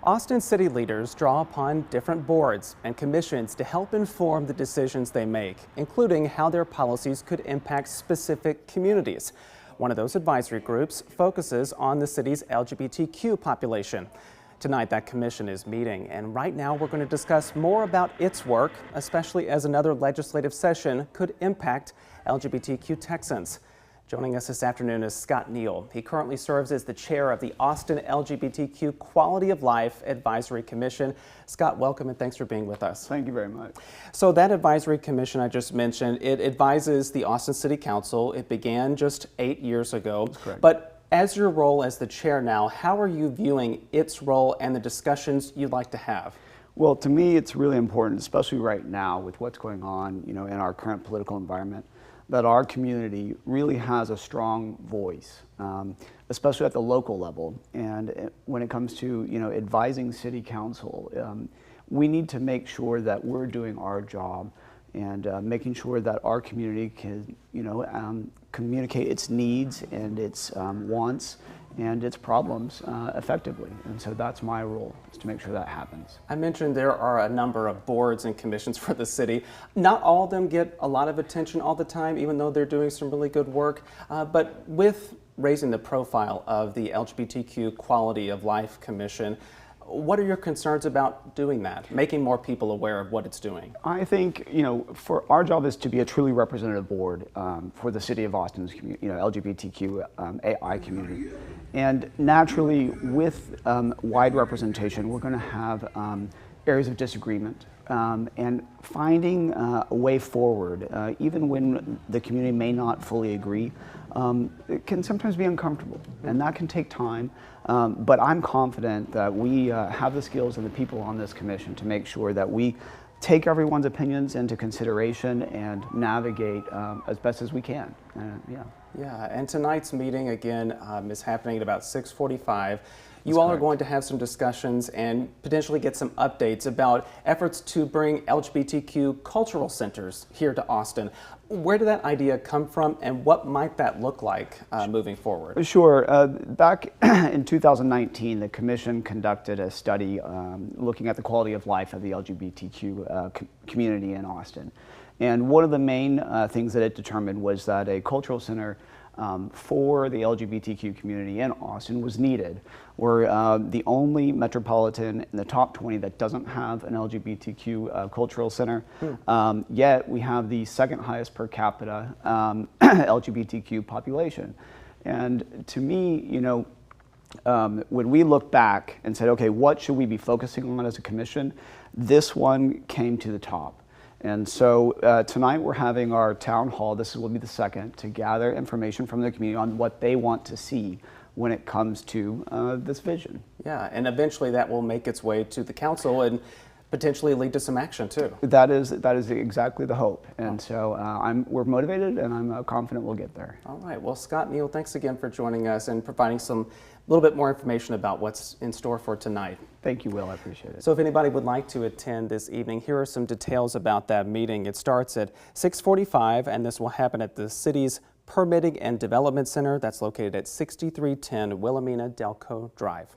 Austin city leaders draw upon different boards and commissions to help inform the decisions they make, including how their policies could impact specific communities. One of those advisory groups focuses on the city's LGBTQ population. Tonight, that commission is meeting, and right now we're going to discuss more about its work, especially as another legislative session could impact LGBTQ Texans. Joining us this afternoon is Scott Neal. He currently serves as the chair of the Austin LGBTQ Quality of Life Advisory Commission. Scott, welcome and thanks for being with us. Thank you very much. So that advisory commission I just mentioned, it advises the Austin City Council. It began just 8 years ago. That's correct. But as your role as the chair now, how are you viewing its role and the discussions you'd like to have? Well, to me, it's really important, especially right now with what's going on, in our current political environment, that our community really has a strong voice, especially at the local level. And when it comes to, advising city council, we need to make sure that we're doing our job and making sure that our community can, communicate its needs and its wants and its problems effectively. And so that's my role, is to make sure that happens. I mentioned there are a number of boards and commissions for the city. Not all of them get a lot of attention all the time, even though they're doing some really good work. But with raising the profile of the LGBTQ Quality of Life Commission, what are your concerns about doing that, making more people aware of what it's doing? I think, for our job is to be a truly representative board for the city of Austin's LGBTQ AI community. And naturally, with wide representation, we're going to have areas of disagreement. And finding a way forward, even when the community may not fully agree, it can sometimes be uncomfortable, and that can take time. But I'm confident that we have the skills and the people on this commission to make sure that we take everyone's opinions into consideration and navigate as best as we can. Yeah, and tonight's meeting, again, is happening at about 6:45. You That's all correct. are going to have some discussions and potentially get some updates about efforts to bring LGBTQ cultural centers here to Austin. Where did that idea come from, and what might that look like moving forward? Sure. Back in 2019, the Commission conducted a study looking at the quality of life of the LGBTQ community in Austin. And one of the main things that it determined was that a cultural center for the LGBTQ community in Austin was needed. We're the only metropolitan in the top 20 that doesn't have an LGBTQ cultural center. Yet we have the second highest per capita LGBTQ population. And to me, when we look back and said, okay, what should we be focusing on as a commission? This one came to the top. And so tonight we're having our town hall, this will be the second, to gather information from the community on what they want to see when it comes to this vision. Yeah, and eventually that will make its way to the council and potentially lead to some action too. That is exactly the hope. And so we're motivated, and I'm confident we'll get there. All right, well, Scott Neal, thanks again for joining us and providing some little bit more information about what's in store for tonight. Thank you, Will. I appreciate it. So if anybody would like to attend this evening, here are some details about that meeting. It starts at 6:45, and this will happen at the city's Permitting and Development Center that's located at 6310 Wilhelmina Delco Drive.